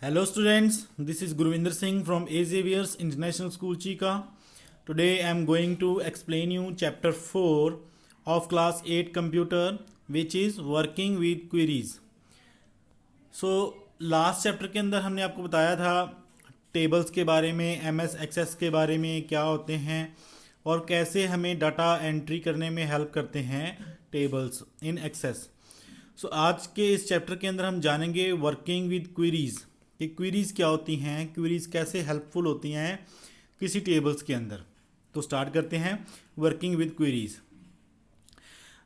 Hello students, this is Guruvinder Singh from A. Xavier's International School Chika. Today I am going to explain you chapter 4 of class 8 computer, which is working with queries. So last chapter के अंदर हमने आपको बताया था tables के बारे में, MS access के बारे में क्या होते हैं और कैसे हमें डाटा एंट्री करने में हेल्प करते हैं टेबल्स इन एक्सेस. सो आज के इस चैप्टर के अंदर हम जानेंगे वर्किंग विद क्वेरीज कि क्वेरीज क्या होती हैं, क्वेरीज कैसे हेल्पफुल होती हैं किसी टेबल्स के अंदर. तो स्टार्ट करते हैं working with queries.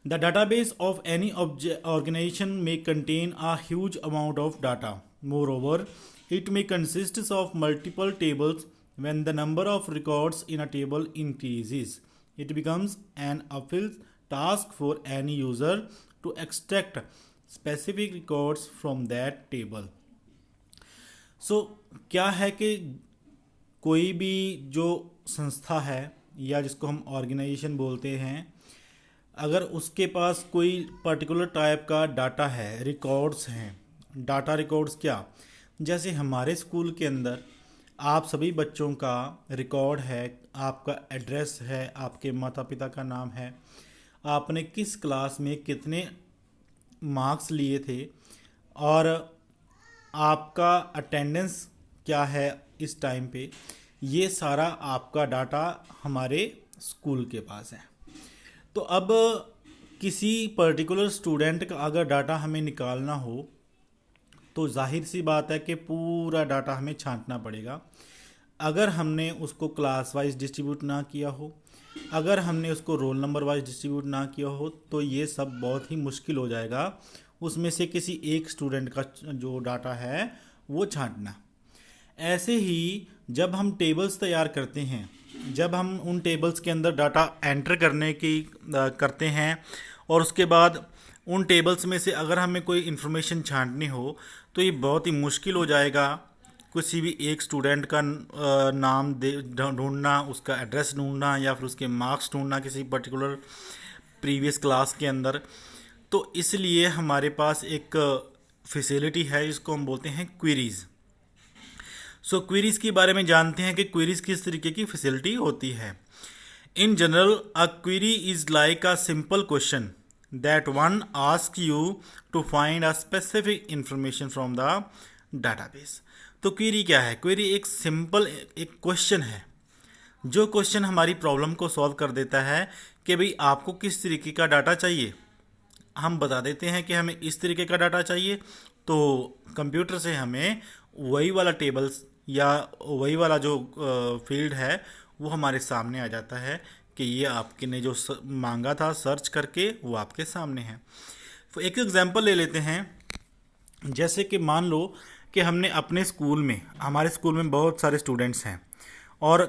The database of any organization may contain a huge amount of data. Moreover, it may consist of multiple tables. When the number of records in a table increases, it becomes an uphill task for any user to extract specific records from that table. So, क्या है कि कोई भी जो संस्था है या जिसको हम ऑर्गेनाइजेशन बोलते हैं, अगर उसके पास कोई पर्टिकुलर टाइप का डाटा है, रिकॉर्ड्स हैं. डाटा रिकॉर्ड्स क्या, जैसे हमारे स्कूल के अंदर आप सभी बच्चों का रिकॉर्ड है, आपका एड्रेस है, आपके माता पिता का नाम है, आपने किस क्लास में कितने मार्क्स लिए थे और आपका अटेंडेंस क्या है इस टाइम पे. ये सारा आपका डाटा हमारे स्कूल के पास है. तो अब किसी पर्टिकुलर स्टूडेंट का अगर डाटा हमें निकालना हो तो जाहिर सी बात है कि पूरा डाटा हमें छांटना पड़ेगा. अगर हमने उसको क्लास वाइज डिस्ट्रीब्यूट ना किया हो, अगर हमने उसको रोल नंबर वाइज डिस्ट्रीब्यूट ना किया हो, तो ये सब बहुत ही मुश्किल हो जाएगा उसमें से किसी एक स्टूडेंट का जो डाटा है वो छांटना. ऐसे ही जब हम टेबल्स तैयार करते हैं, जब हम उन टेबल्स के अंदर डाटा एंटर करने की करते हैं और उसके बाद उन टेबल्स में से अगर हमें कोई इन्फॉर्मेशन छांटनी हो तो ये बहुत ही मुश्किल हो जाएगा. किसी भी एक स्टूडेंट का नाम ढूंढना, उसका एड्रेस ढूंढना या फिर उसके मार्क्स ढूंढना किसी पर्टिकुलर प्रीवियस क्लास के अंदर. तो इसलिए हमारे पास एक फैसिलिटी है जिसको हम बोलते हैं क्वेरीज. सो क्वेरीज के बारे में जानते हैं कि क्वेरीज किस तरीके की फैसिलिटी होती है. In general a query is like a simple question that one ask you to find a specific information from the database. तो क्वेरी क्या है? क्वेरी एक सिंपल एक क्वेश्चन है जो क्वेश्चन हमारी प्रॉब्लम को सॉल्व कर देता है कि भाई आपको किस तरीके का डाटा चाहिए. हम बता देते हैं कि हमें इस तरीके का डाटा चाहिए, तो कंप्यूटर से हमें वही वाला टेबल्स या वही वाला जो फील्ड है वो हमारे सामने आ जाता है कि ये आपके ने जो मांगा था सर्च करके वो आपके सामने है. तो एक एग्जांपल ले लेते हैं. जैसे कि मान लो कि हमने अपने स्कूल में, हमारे स्कूल में बहुत सारे स्टूडेंट्स हैं और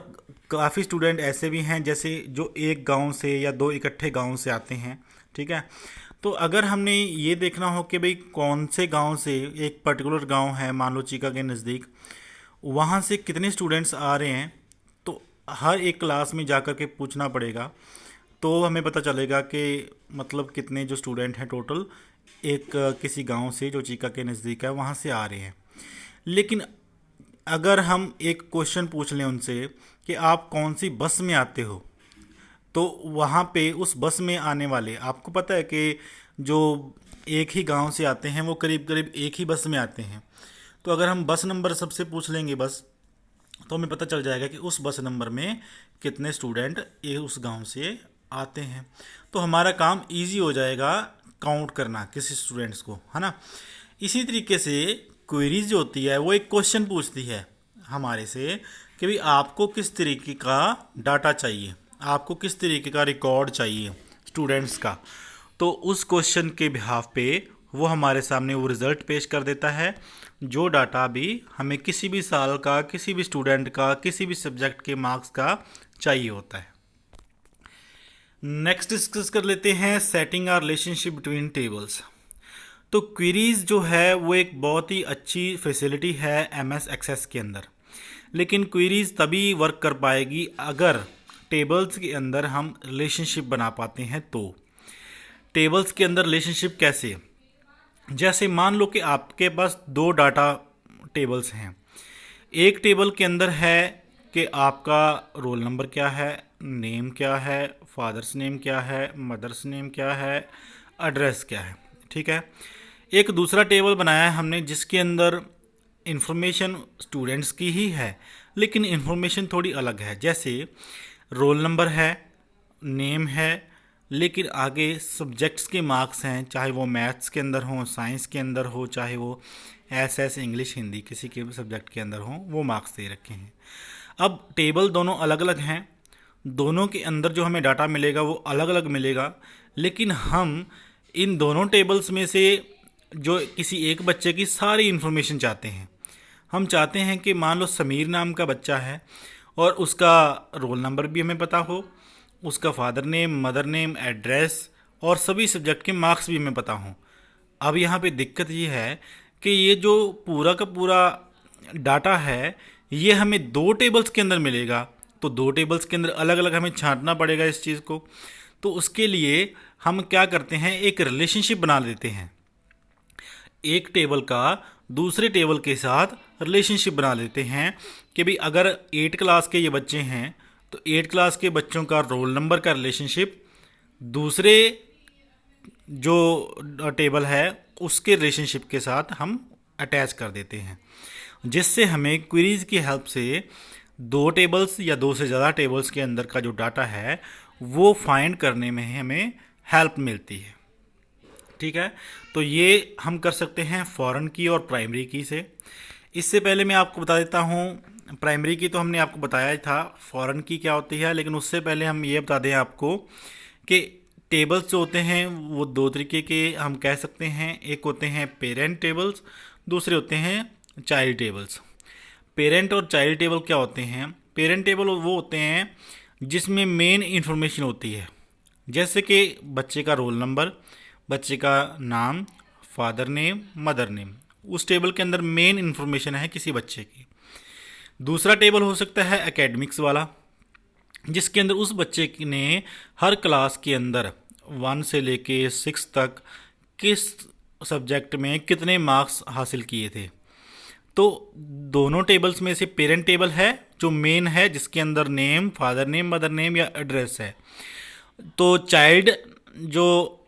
काफ़ी स्टूडेंट ऐसे भी हैं जैसे जो एक गांव से या दो इकट्ठे गांव से आते हैं. ठीक है, तो अगर हमने ये देखना हो कि भाई कौन से गांव से, एक पर्टिकुलर गांव है मान लो चीका के नज़दीक, वहाँ से कितने स्टूडेंट्स आ रहे हैं, तो हर एक क्लास में जाकर के पूछना पड़ेगा. तो हमें पता चलेगा कि मतलब कितने जो स्टूडेंट हैं टोटल एक किसी गांव से जो चीका के नज़दीक है वहाँ से आ रहे हैं. लेकिन अगर हम एक क्वेश्चन पूछ लें उनसे कि आप कौन सी बस में आते हो, तो वहाँ पे उस बस में आने वाले, आपको पता है कि जो एक ही गांव से आते हैं वो करीब करीब एक ही बस में आते हैं. तो अगर हम बस नंबर सबसे पूछ लेंगे बस, तो हमें पता चल जाएगा कि उस बस नंबर में कितने स्टूडेंट उस गांव से आते हैं. तो हमारा काम इजी हो जाएगा काउंट करना किसी स्टूडेंट्स को, है ना. इसी तरीके से क्वेरीज जो होती है वो एक क्वेश्चन पूछती है हमारे से कि भाई आपको किस तरीके का डाटा चाहिए, आपको किस तरीके का रिकॉर्ड चाहिए स्टूडेंट्स का. तो उस क्वेश्चन के बिहाफ पे वो हमारे सामने वो रिज़ल्ट पेश कर देता है जो डाटा भी हमें किसी भी साल का, किसी भी स्टूडेंट का, किसी भी सब्जेक्ट के मार्क्स का चाहिए होता है. नेक्स्ट डिस्कस कर लेते हैं setting are relationship between tables. तो क्वेरीज जो है वो एक बहुत ही अच्छी फैसिलिटी है MS एक्सेस के अंदर. लेकिन क्वेरीज तभी वर्क कर पाएगी अगर टेबल्स के अंदर हम रिलेशनशिप बना पाते हैं. तो टेबल्स के अंदर रिलेशनशिप कैसे, जैसे मान लो कि आपके पास दो डाटा टेबल्स हैं। एक टेबल के अंदर है कि आपका रोल नंबर क्या है, नेम क्या है, फादर्स नेम क्या है, मदर्स नेम क्या है, एड्रेस क्या है, ठीक है। एक दूसरा टेबल बनाया है हमने जिसके अंदर इंफॉर्मेशन स्टूडेंट्स की ही है, लेकिन इंफॉर्मेशन थोड़ी अलग है। जैसे रोल नंबर है, नेम है, लेकिन आगे सब्जेक्ट्स के मार्क्स हैं, चाहे वो मैथ्स के अंदर हो, साइंस के अंदर हो, चाहे वो एस इंग्लिश हिंदी किसी के भी सब्जेक्ट के अंदर हो, वो मार्क्स दे रखे हैं। अब टेबल दोनों अलग अलग हैं, दोनों के अंदर जो हमें डाटा मिलेगा वो अलग अलग मिलेगा, लेकिन हम इन दोनों टेबल्स में से जो किसी एक बच्चे की सारी इन्फॉर्मेशन चाहते हैं। हम चाहते हैं कि मान लो समीर नाम का बच्चा है और उसका रोल नंबर भी हमें पता हो, उसका father name, mother name, address और सभी सब्जेक्ट के मार्क्स भी हमें पता हों। अब यहाँ पे दिक्कत ये है कि ये जो पूरा का पूरा डाटा है ये हमें दो टेबल्स के अंदर मिलेगा, तो दो टेबल्स के अंदर अलग अलग हमें छांटना पड़ेगा इस चीज़ को। तो उसके लिए हम क्या करते हैं, एक रिलेशनशिप बना लेते हैं। एक टेबल का दूसरे टेबल के साथ रिलेशनशिप बना लेते हैं कि भाई अगर 8 क्लास के ये बच्चे हैं तो 8 क्लास के बच्चों का रोल नंबर का रिलेशनशिप दूसरे जो टेबल है उसके रिलेशनशिप के साथ हम अटैच कर देते हैं, जिससे हमें क्वेरीज की हेल्प से दो टेबल्स या दो से ज़्यादा टेबल्स के अंदर का जो डाटा है वो फाइंड करने में हमें हेल्प मिलती है, ठीक है। तो ये हम कर सकते हैं फॉरेन की और प्राइमरी की से। इससे पहले मैं आपको बता देता हूँ, प्राइमरी की तो हमने आपको बताया था, फॉरेन की क्या होती है, लेकिन उससे पहले हम ये बता दें आपको कि टेबल्स जो होते हैं वो दो तरीके के हम कह सकते हैं। एक होते हैं पेरेंट टेबल्स, दूसरे होते हैं चाइल्ड टेबल्स। पेरेंट और चाइल्ड टेबल क्या होते हैं? पेरेंट टेबल वो होते हैं जिसमें मेन इंफॉर्मेशन होती है, जैसे कि बच्चे का रोल नंबर, बच्चे का नाम, फादर नेम, मदर नेम, उस टेबल के अंदर मेन इंफॉर्मेशन है किसी बच्चे की। दूसरा टेबल हो सकता है एकेडमिक्स वाला, जिसके अंदर उस बच्चे ने हर क्लास के अंदर 1 से लेके 6 तक किस सब्जेक्ट में कितने मार्क्स हासिल किए थे। तो दोनों टेबल्स में से पेरेंट टेबल है जो मेन है, जिसके अंदर name, father name, mother name या एड्रेस है। तो चाइल्ड जो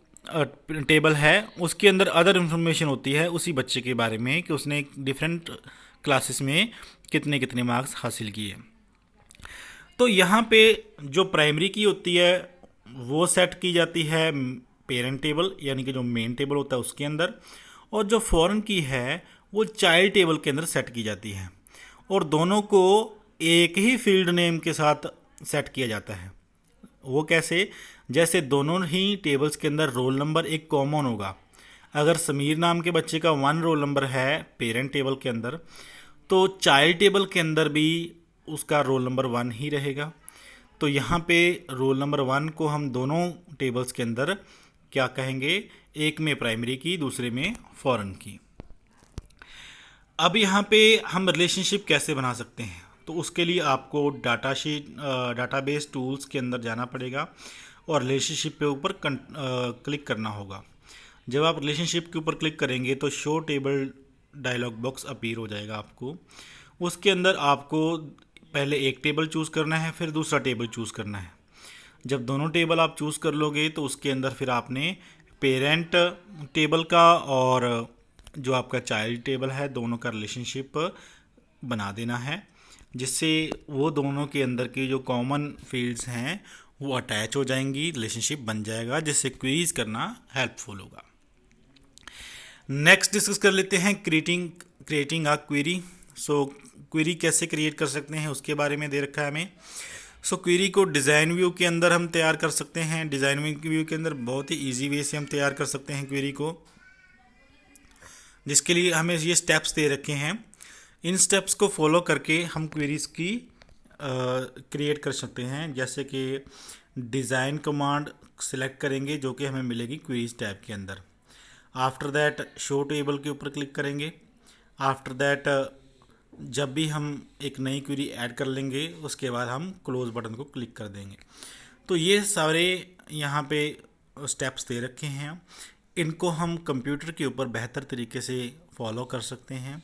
टेबल है उसके अंदर अदर इंफॉर्मेशन होती है उसी बच्चे के बारे में कि उसने डिफरेंट क्लासेस में कितने कितने मार्क्स हासिल किए। तो यहाँ पे जो प्राइमरी की होती है वो सेट की जाती है पेरेंट टेबल यानी कि जो मेन टेबल होता है उसके अंदर, और जो फॉरेन की है वो चाइल्ड टेबल के अंदर सेट की जाती है, और दोनों को एक ही फील्ड नेम के साथ सेट किया जाता है। वो कैसे? जैसे दोनों ही टेबल्स के अंदर रोल नंबर एक कॉमन होगा। अगर समीर नाम के बच्चे का 1 रोल नंबर है पेरेंट टेबल के अंदर, तो चाइल्ड टेबल के अंदर भी उसका रोल नंबर 1 ही रहेगा। तो यहाँ पे रोल नंबर 1 को हम दोनों टेबल्स के अंदर क्या कहेंगे, एक में प्राइमरी की, दूसरे में फॉरेन की। अब यहाँ पे हम रिलेशनशिप कैसे बना सकते हैं, तो उसके लिए आपको डाटाबेस टूल्स के अंदर जाना पड़ेगा और रिलेशनशिप के ऊपर क्लिक करना होगा। जब आप रिलेशनशिप के ऊपर क्लिक करेंगे तो show table dialog box appear हो जाएगा आपको। उसके अंदर आपको पहले एक टेबल चूज़ करना है, फिर दूसरा टेबल चूज़ करना है। जब दोनों टेबल आप चूज़ कर लोगे तो उसके अंदर फिर आपने पेरेंट टेबल का और जो आपका चाइल्ड टेबल है दोनों का रिलेशनशिप बना देना है, जिससे वो दोनों के अंदर की जो कॉमन फील्ड्स हैं वो अटैच हो जाएंगी, रिलेशनशिप बन जाएगा, जिससे क्वेरीज करना हेल्पफुल होगा। नेक्स्ट डिस्कस कर लेते हैं creating a query. So query कैसे क्रिएट कर सकते हैं उसके बारे में दे रखा है हमें। सो क्वेरी को डिज़ाइन व्यू के अंदर हम तैयार कर सकते हैं। डिज़ाइन व्यू के अंदर बहुत ही ईजी वे से हम तैयार कर सकते हैं क्वेरी को, जिसके लिए हमें ये स्टेप्स दे रखे हैं। इन स्टेप्स को फॉलो करके हम क्वेरीज की क्रिएट कर सकते हैं। जैसे कि डिज़ाइन कमांड सेलेक्ट करेंगे जो कि हमें मिलेगी क्वेरीज टैब के अंदर। आफ्टर दैट शो टेबल के ऊपर क्लिक करेंगे। आफ्टर दैट जब भी हम एक नई क्वेरी ऐड कर लेंगे उसके बाद हम क्लोज बटन को क्लिक कर देंगे। तो ये सारे यहाँ पे स्टेप्स दे रखे हैं, इनको हम कंप्यूटर के ऊपर बेहतर तरीके से फॉलो कर सकते हैं।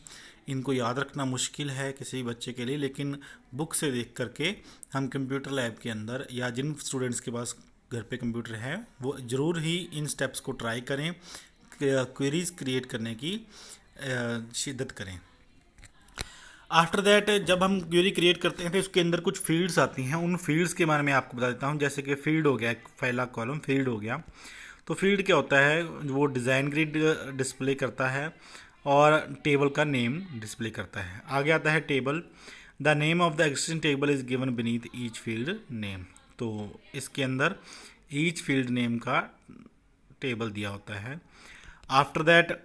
इनको याद रखना मुश्किल है किसी बच्चे के लिए, लेकिन बुक से देख करके हम कंप्यूटर लैब के अंदर या जिन स्टूडेंट्स के पास घर पे कंप्यूटर है वो ज़रूर ही इन स्टेप्स को ट्राई करें, क्वेरीज क्रिएट करने की शिद्दत करें। आफ्टर दैट जब हम क्वेरी क्रिएट करते हैं तो उसके अंदर कुछ फील्ड्स आती हैं। उन फील्ड्स के बारे में आपको बता देता हूँ। जैसे कि फील्ड हो गया, पहला कॉलम फील्ड हो गया। तो फील्ड क्या होता है, वो डिज़ाइन ग्रिड डिस्प्ले करता है और टेबल का नेम डिस्प्ले करता है। आगे आता है table, the name of the existing table is given beneath each field name. तो इसके अंदर ईच फील्ड नेम का टेबल दिया होता है। आफ्टर दैट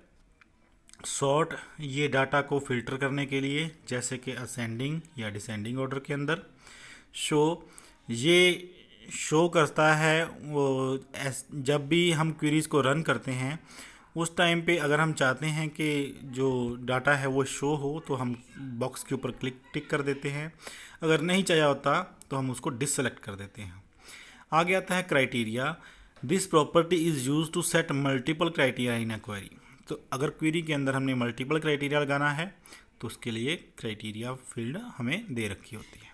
सॉर्ट, ये डाटा को फिल्टर करने के लिए, जैसे कि असेंडिंग या डिसेंडिंग ऑर्डर के अंदर। शो, ये शो करता है वो जब भी हम क्वेरीज को रन करते हैं उस टाइम पे अगर हम चाहते हैं कि जो डाटा है वो शो हो तो हम बॉक्स के ऊपर टिक कर देते हैं। अगर नहीं चाहिए होता तो हम उसको डिससेलेक्ट कर देते हैं। आगे आता है criteria, this property is use to set multiple criteria in a query. तो अगर क्वेरी के अंदर हमने मल्टीपल क्राइटेरिया लगाना है तो उसके लिए क्राइटेरिया फील्ड हमें दे रखी होती है।